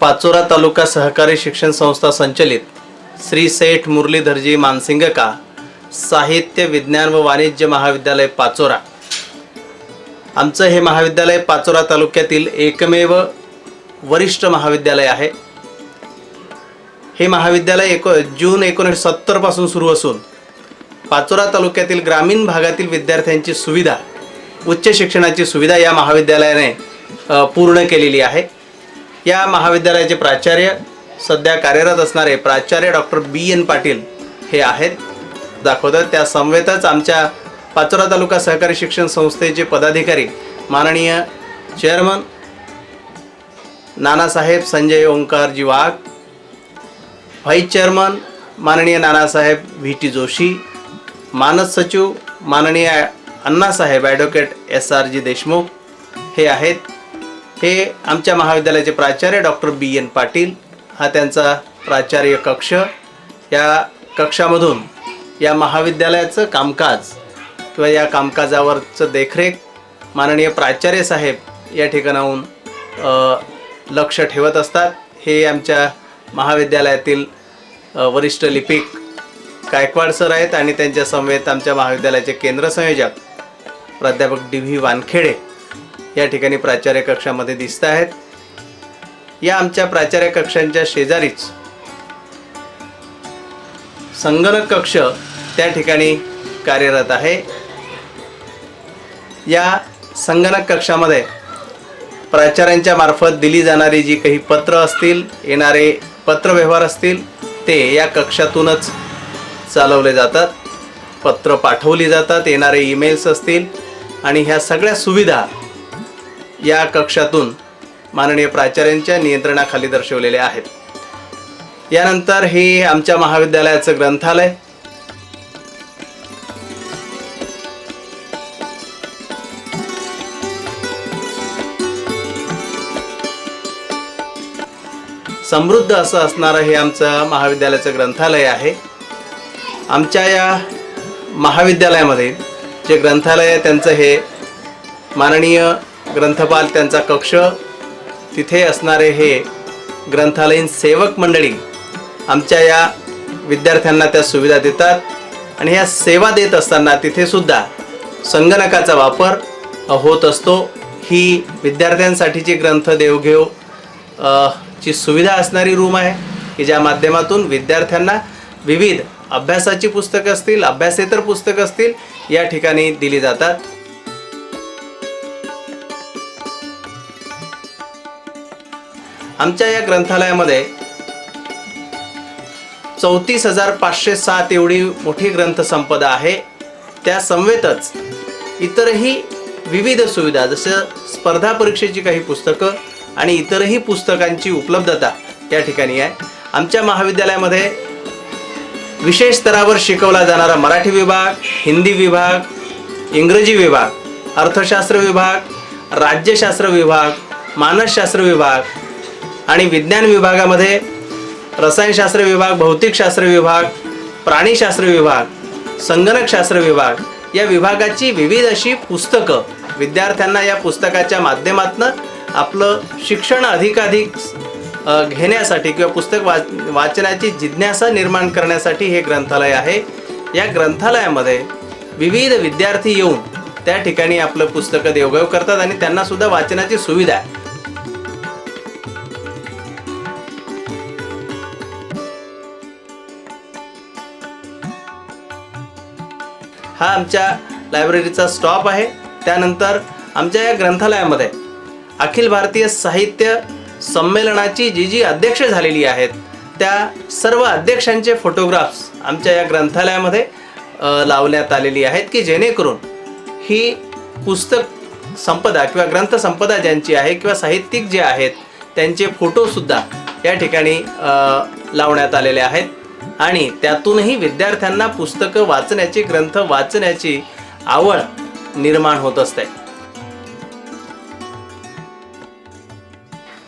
पाचोरा तालुका सहकारी शिक्षण संस्था संचलित श्री सेठ मुरलीधरजी मानसिंगका साहित्य विज्ञान व वाणिज्य महाविद्यालय पाचोरा। आमचं हे महाविद्यालय पाचोरा तालुक्यातील एकमेव वरिष्ठ महाविद्यालय आहे। हे महाविद्यालय जून 1970 पासून सुरू असून पाचोरा तालुक्यातील ग्रामीण भागातील विद्यार्थ्यांची सुविधा, उच्च शिक्षणाची सुविधा या महाविद्यालयाने पूर्ण केलेली आहे। या महाविद्यालयाचे प्राचार्य सध्या कार्यरत असणारे प्राचार्य डॉक्टर BN पाटील हे आहेत दाखवतात। त्या समवेतच आमच्या पाचोरा तालुका सहकारी शिक्षण संस्थेचे पदाधिकारी माननीय चेअरमन नानासाहेब संजय ओंकारजी वाघ, व्हाईस चेअरमन माननीय नानासाहेब VT जोशी, मानस सचिव माननीय अण्णासाहेब ॲडव्होकेट SRG देशमुख हे आहेत। हे आमच्या महाविद्यालयाचे प्राचार्य डॉक्टर BN पाटील, हा त्यांचा प्राचार्य कक्ष। या कक्षामधून या महाविद्यालयाचं कामकाज किंवा या कामकाजावरचं देखरेख माननीय प्राचार्य साहेब या ठिकाणाहून लक्ष ठेवत असतात। हे आमच्या महाविद्यालयातील वरिष्ठ लिपिक गायकवाड सर आहेत आणि त्यांच्या समवेत आमच्या महाविद्यालयाचे केंद्र संयोजक प्राध्यापक DV वानखेडे या ठिकाणी प्राचार्य कक्षामध्ये दिसत आहेत। या आमच्या प्राचार्य कक्षांच्या शेजारीच संगणक कक्ष त्या ठिकाणी कार्यरत आहे। या संगणक कक्षामध्ये प्राचार्यांच्या मार्फत दिली जाणारी जी काही पत्र असतील, येणारे पत्रव्यवहार असतील, ते या कक्षातूनच चालवले जातात। पत्र पाठवली जातात, येणारे ईमेल्स असतील आणि ह्या सगळ्या सुविधा या कक्षातून माननीय प्राचार्यांच्या नियंत्रणाखाली दर्शवलेल्या आहेत। यानंतर हे आमच्या महाविद्यालयाचं ग्रंथालय। समृद्ध असं असणारं हे आमचं महाविद्यालयाचं ग्रंथालय आहे। आमच्या या महाविद्यालयामध्ये जे ग्रंथालय आहे त्यांचं हे माननीय ग्रंथपाल त्यांचा कक्ष, तिथे असणारे हे ग्रंथालयीन सेवक मंडळी आमच्या या विद्यार्थ्यांना त्या सुविधा देतात आणि ह्या सेवा देत असताना तिथे सुद्धा संगणकाचा वापर होत असतो। ही विद्यार्थ्यांसाठीची ग्रंथ देवघेव ची सुविधा असणारी रूम आहे की ज्या माध्यमातून विद्यार्थ्यांना विविध अभ्यासाची पुस्तकं असतील, अभ्यासेतर पुस्तकं असतील, या ठिकाणी दिली जातात। आमच्या या ग्रंथालयामध्ये 34,507 एवढी मोठी ग्रंथसंपदा आहे। त्या समवेतच इतरही विविध सुविधा जसं स्पर्धा परीक्षेची काही पुस्तकं आणि इतरही पुस्तकांची उपलब्धता या ठिकाणी आहे। आमच्या महाविद्यालयामध्ये विशेष स्तरावर शिकवला जाणारा मराठी विभाग, हिंदी विभाग, इंग्रजी विभाग, अर्थशास्त्र विभाग, राज्यशास्त्र विभाग, मानसशास्त्र विभाग आणि विज्ञान विभागामध्ये रसायनशास्त्र विभाग, भौतिकशास्त्र विभाग, प्राणीशास्त्र विभाग, संगणकशास्त्र विभाग या विभागाची विविध अशी पुस्तकं विद्यार्थ्यांना या पुस्तकाच्या माध्यमातून आपलं शिक्षण अधिकाधिक घेण्यासाठी किंवा पुस्तक वाचनाची जिज्ञासा निर्माण करण्यासाठी हे ग्रंथालय आहे। या ग्रंथालयामध्ये विविध विद्यार्थी येऊन त्या ठिकाणी आपलं पुस्तकं देवघेव करतात आणि त्यांना सुद्धा वाचनाची सुविधा आहे। हा आमच्या लायब्ररीचा स्टॉप आहे। त्यानंतर आमच्या या ग्रंथालयामध्ये अखिल भारतीय साहित्य संमेलनाची जी अध्यक्ष झालेली आहेत त्या सर्व अध्यक्षांचे फोटोग्राफ्स आमच्या या ग्रंथालयामध्ये लावण्यात आलेली आहेत की जेणेकरून ही पुस्तक संपदा किंवा ग्रंथ संपदा ज्यांची आहे किंवा साहित्यिक जे आहेत त्यांचे फोटोसुद्धा या ठिकाणी लावण्यात आलेले आहेत आणि त्यातूनही विद्यार्थ्यांना पुस्तकं वाचण्याची, ग्रंथ वाचण्याची आवड निर्माण होत असते।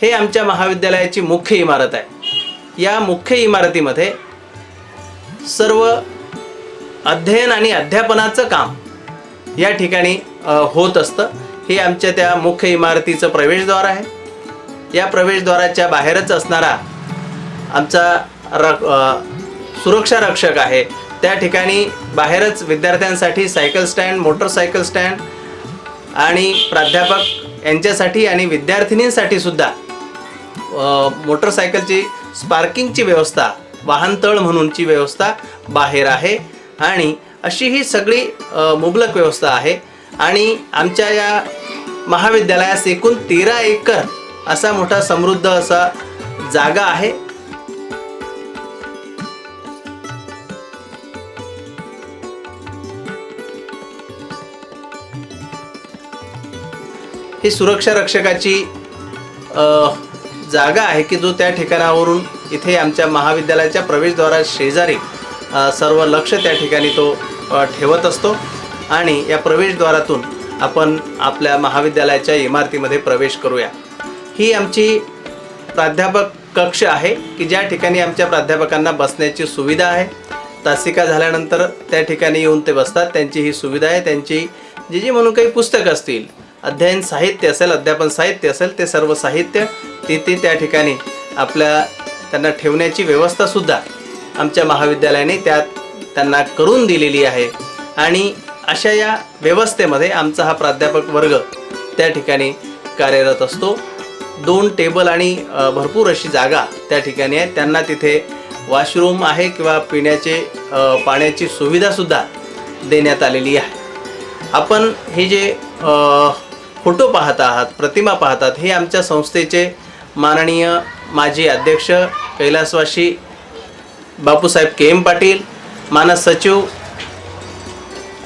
हे आमच्या महाविद्यालयाची मुख्य इमारत आहे। या मुख्य इमारतीमध्ये सर्व अध्ययन आणि अध्यापनाचं काम या ठिकाणी होत असतं। हे आमच्या त्या मुख्य इमारतीचं प्रवेशद्वार आहे। या प्रवेशद्वाराच्या बाहेरच असणारा आमचा सुरक्षा रक्षक आहे। त्या ठिकाणी बाहेरच विद्यार्थ्यांसाठी सायकल स्टँड, मोटरसायकल स्टँड आणि प्राध्यापक यांच्यासाठी आणि विद्यार्थिनींसाठी सुद्धा मोटरसायकलची स्पार्किंगची व्यवस्था, वाहनतळ म्हणूनची व्यवस्था बाहेर आहे आणि अशी ही सगळी मुबलक व्यवस्था आहे। आणि आमच्या या महाविद्यालयास एकूण 13 एकर असा मोठा समृद्ध असा जागा आहे। ही सुरक्षा रक्षकाची जागा आहे की जो त्या ठिकाणावरून इथे आमच्या महाविद्यालयाच्या प्रवेशद्वारा शेजारी सर्व लक्ष त्या ठिकाणी तो ठेवत असतो आणि या प्रवेशद्वारातून आपण आपल्या महाविद्यालयाच्या इमारतीमध्ये प्रवेश करूया। ही आमची प्राध्यापक कक्ष आहे की ज्या ठिकाणी आमच्या प्राध्यापकांना बसण्याची सुविधा आहे। तासिका झाल्यानंतर त्या ठिकाणी येऊन ते बसतात, त्यांची ही सुविधा आहे। त्यांची जी म्हणून काही पुस्तकं असतील, अध्ययन साहित्य असेल, अध्यापन साहित्य असेल, ते सर्व साहित्य ती त्या ठिकाणी त्यांना ठेवण्याची व्यवस्थासुद्धा आमच्या महाविद्यालयाने त्यांना करून दिलेली आहे। आणि अशा या व्यवस्थेमध्ये आमचा हा प्राध्यापक वर्ग त्या ठिकाणी कार्यरत असतो। 2 टेबल आणि भरपूर अशी जागा त्या ठिकाणी आहे। त्यांना तिथे वॉशरूम आहे किंवा पिण्याचे पाण्याची सुविधासुद्धा देण्यात आलेली आहे। आपण हे जे फोटो पाहत आहात, प्रतिमा पाहतात, हे आमच्या संस्थेचे माननीय माजी अध्यक्ष कैलासवासी बापूसाहेब के.एम. पाटील, मानस सचिव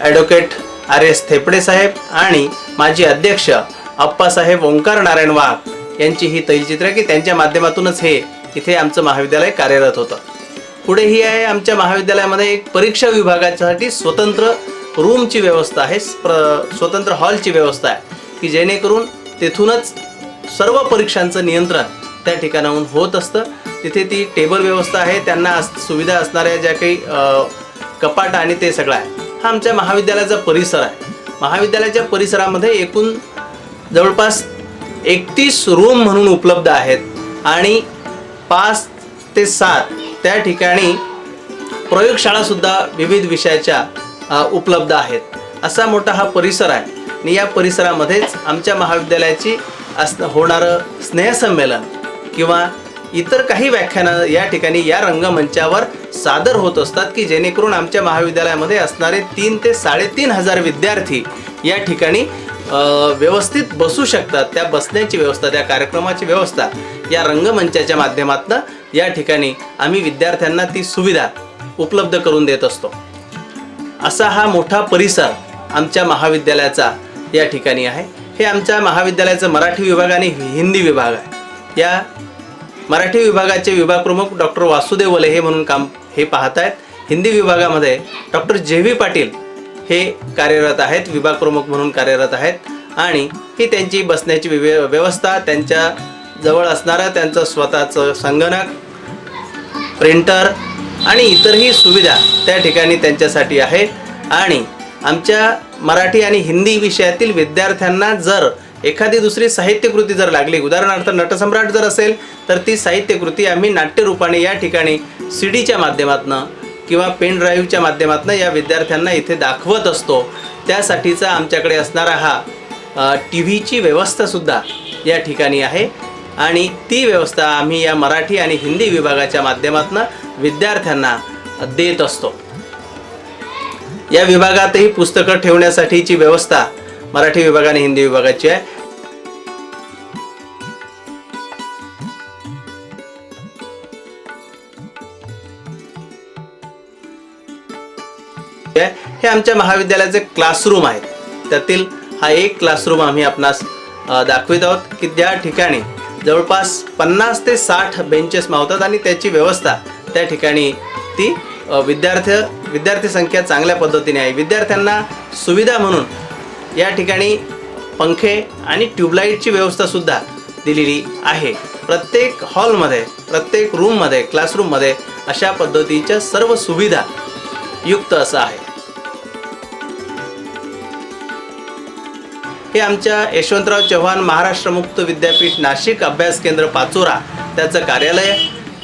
ॲडव्होकेट RS थेपडे साहेब आणि माजी अध्यक्ष अप्पासाहेब ओंकार नारायण वाघ यांची ही तैलचित्र की त्यांच्या माध्यमातूनच हे इथे आमचं महाविद्यालय कार्यरत होतं। पुढे ही आहे आमच्या महाविद्यालयामध्ये एक परीक्षा विभागासाठी स्वतंत्र रूमची व्यवस्था आहे, स्वतंत्र हॉलची व्यवस्था आहे की जेणेकरून तिथूनच सर्व परीक्षांचं नियंत्रण त्या ठिकाणाहून होत असतं। तिथे ती टेबल व्यवस्था आहे, त्यांना सुविधा असणाऱ्या ज्या काही कपाट आणि ते सगळं आहे। हा आमच्या महाविद्यालयाचा परिसर आहे। महाविद्यालयाच्या परिसरामध्ये एकूण जवळपास 31 रूम म्हणून उपलब्ध आहेत आणि 5 ते 7 त्या ठिकाणी प्रयोगशाळासुद्धा विविध विषयाच्या उपलब्ध आहेत। असा मोठा हा परिसर आहे आणि या परिसरामध्येच आमच्या महाविद्यालयाची होणारं स्नेहसंमेलन किंवा इतर काही व्याख्यानं या ठिकाणी या रंगमंचावर सादर होत असतात की जेणेकरून आमच्या महाविद्यालयामध्ये असणारे 3 ते 3,500 विद्यार्थी या ठिकाणी व्यवस्थित बसू शकतात। त्या बसण्याची व्यवस्था, त्या कार्यक्रमाची व्यवस्था या रंगमंचाच्या माध्यमातून या ठिकाणी आम्ही विद्यार्थ्यांना ती सुविधा उपलब्ध करून देत असतो। असा हा मोठा परिसर आमच्या महाविद्यालयाचा या ठिकाणी आहे। हे आमच्या महाविद्यालयाचं मराठी विभाग आणि हिंदी विभाग आहे। या मराठी विभागाचे विभाग प्रमुख डॉक्टर वासुदेव वले हे म्हणून काम हे पाहत आहेत। हिंदी विभागामध्ये डॉक्टर JV पाटील हे कार्यरत आहेत, विभाग प्रमुख म्हणून कार्यरत आहेत आणि ही त्यांची बसण्याची व्यवस्था, त्यांच्या जवळ असणारा त्यांचं स्वतःचं संगणक, प्रिंटर आणि इतरही सुविधा त्या ठिकाणी त्यांच्यासाठी आहे। आणि आमच्या मराठी आणि हिंदी विषयातील विद्यार्थ्यांना जर एखादी दुसरी साहित्यकृती जर लागली, उदाहरणार्थ नटसम्राट जर असेल तर ती साहित्यकृती आम्ही नाट्यरूपाने या ठिकाणी CDच्या माध्यमातून किंवा पेन ड्राईव्हच्या माध्यमातून या विद्यार्थ्यांना इथे दाखवत असतो। त्यासाठीचा आमच्याकडे असणारा हा TVची व्यवस्थासुद्धा या ठिकाणी आहे आणि ती व्यवस्था आम्ही या मराठी आणि हिंदी विभागाच्या माध्यमातून विद्यार्थ्यांना देत असतो। या विभागातही पुस्तकं ठेवण्यासाठीची व्यवस्था मराठी विभाग आणि हिंदी विभागाची आहे। हे आमच्या महाविद्यालयाचे क्लासरूम आहेत। त्यातील हा एक क्लासरूम आम्ही आपणास दाखवित आहोत की ज्या ठिकाणी जवळपास 50 ते 60 बेंचेस मावतात आणि त्याची व्यवस्था त्या ठिकाणी ती विद्यार्थी संख्या चांगल्या पद्धतीने आहे। विद्यार्थ्यांना सुविधा म्हणून या ठिकाणी पंखे आणि ट्यूबलाईटची व्यवस्थासुद्धा दिलेली आहे। प्रत्येक हॉलमध्ये, प्रत्येक रूममध्ये, क्लासरूममध्ये अशा पद्धतीच्या सर्व सुविधा युक्त असं आहे। हे आमच्या यशवंतराव चव्हाण महाराष्ट्र मुक्त विद्यापीठ नाशिक अभ्यास केंद्र पाचोरा त्याचं कार्यालय.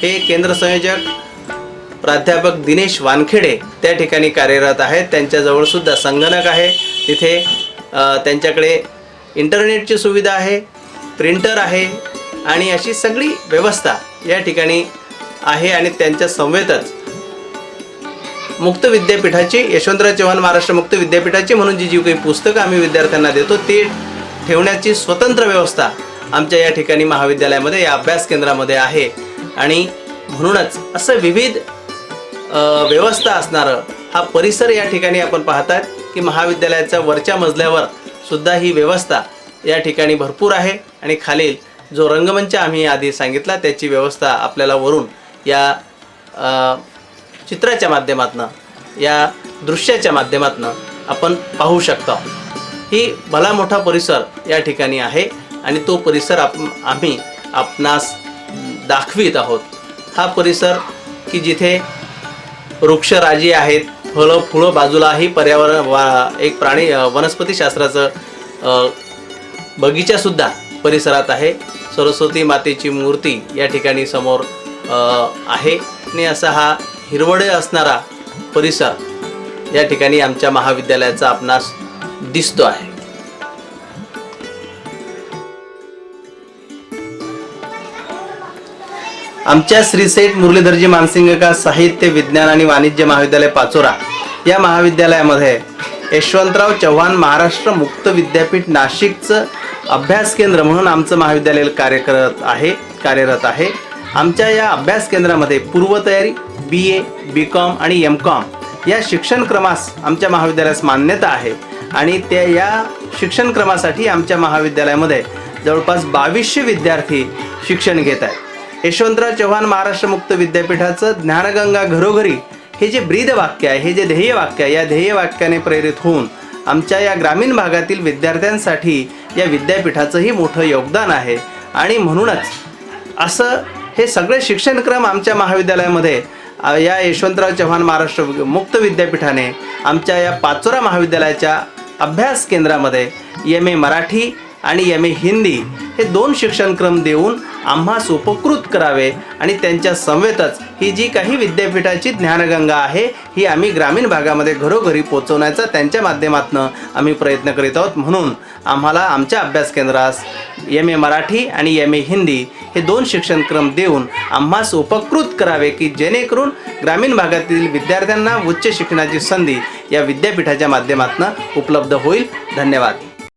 हे केंद्र संयोजक प्राध्यापक दिनेश वानखेडे त्या ठिकाणी कार्यरत आहेत. त्यांच्याजवळ सुद्धा संगणक आहे. तिथे त्यांच्याकडे इंटरनेटची सुविधा आहे, प्रिंटर आहे आणि अशी सगळी व्यवस्था या ठिकाणी आहे. आणि त्यांच्या समवेतच मुक्त विद्यापीठाची, यशवंतराव चव्हाण महाराष्ट्र मुक्त विद्यापीठाची म्हणून जी काही पुस्तकं आम्ही विद्यार्थ्यांना देतो ते ठेवण्याची स्वतंत्र व्यवस्था आमच्या या ठिकाणी महाविद्यालयामध्ये, या अभ्यास केंद्रामध्ये आहे. आणि म्हणूनच असं विविध व्यवस्था असणारं हा परिसर या ठिकाणी आपण पाहतात की महाविद्यालयाच्या वरच्या मजल्यावर सुद्धा ही व्यवस्था या ठिकाणी भरपूर आहे. आणि खालील जो रंगमंच आम्ही आधी सांगितला त्याची व्यवस्था आपल्याला वरून या चित्राच्या माध्यमातून, या दृश्याच्या माध्यमातून आपण पाहू शकता. ही भला मोठा परिसर या ठिकाणी आहे आणि तो परिसर आम्ही आपणास दाखवित आहोत. हा परिसर की जिथे वृक्षराजी आहेत, फळं फुलं, बाजूलाही पर्यावरण एक प्राणी वनस्पतीशास्त्राचं बगीचासुद्धा परिसरात आहे. सरस्वती मातेची मूर्ती या ठिकाणी समोर आहे आणि असा हा हिरवळे असणारा परिसर या ठिकाणी आमच्या महाविद्यालयाचा आपणास दिसतो आहे. आमच्या श्री सेठ मुरलीधरजी मानसिंगका साहित्य विज्ञान आणि वाणिज्य महाविद्यालय पाचोरा या महाविद्यालयामध्ये यशवंतराव चव्हाण महाराष्ट्र मुक्त विद्यापीठ नाशिकचं अभ्यास केंद्र म्हणून आमचं महाविद्यालय कार्यरत आहे. आमच्या या अभ्यास केंद्रामध्ये पूर्वतयारी BA, BCom आणि MCom या शिक्षणक्रमास आमच्या महाविद्यालयास मान्यता आहे. आणि या शिक्षणक्रमासाठी आमच्या महाविद्यालयामध्ये जवळपास 2200 विद्यार्थी शिक्षण घेत आहेत. यशवंतराव चव्हाण महाराष्ट्र मुक्त विद्यापीठाचं ज्ञानगंगा घरोघरी हे जे ब्रीद वाक्य आहे, हे जे ध्येय वाक्य आहे, या ध्येय वाक्याने प्रेरित होऊन आमच्या या ग्रामीण भागातील विद्यार्थ्यांसाठी या विद्यापीठाचंही मोठं योगदान आहे. आणि म्हणूनच असं हे सगळे शिक्षणक्रम आमच्या महाविद्यालयामध्ये या यशवंतराव चव्हाण महाराष्ट्र मुक्त विद्यापीठाने आमच्या या पाचोरा महाविद्यालयाच्या अभ्यास केंद्रामध्ये MA मराठी आणि MA हिंदी हे 2 शिक्षणक्रम देऊन आम्हास उपकृत करावे. आणि त्यांच्या समवेतच ही जी काही विद्यापीठाची ज्ञानगंगा आहे ही आम्ही ग्रामीण भागामध्ये घरोघरी पोहोचवण्याचा त्यांच्या माध्यमातून आम्ही प्रयत्न करीत आहोत. म्हणून आम्हाला आमच्या अभ्यास केंद्रास MA मराठी आणि MA हिंदी हे 2 शिक्षणक्रम देऊन आम्हास उपकृत करावे की जेणेकरून ग्रामीण भागातील विद्यार्थ्यांना उच्च शिक्षणाची संधी या विद्यापीठाच्या माध्यमातून उपलब्ध होईल. धन्यवाद.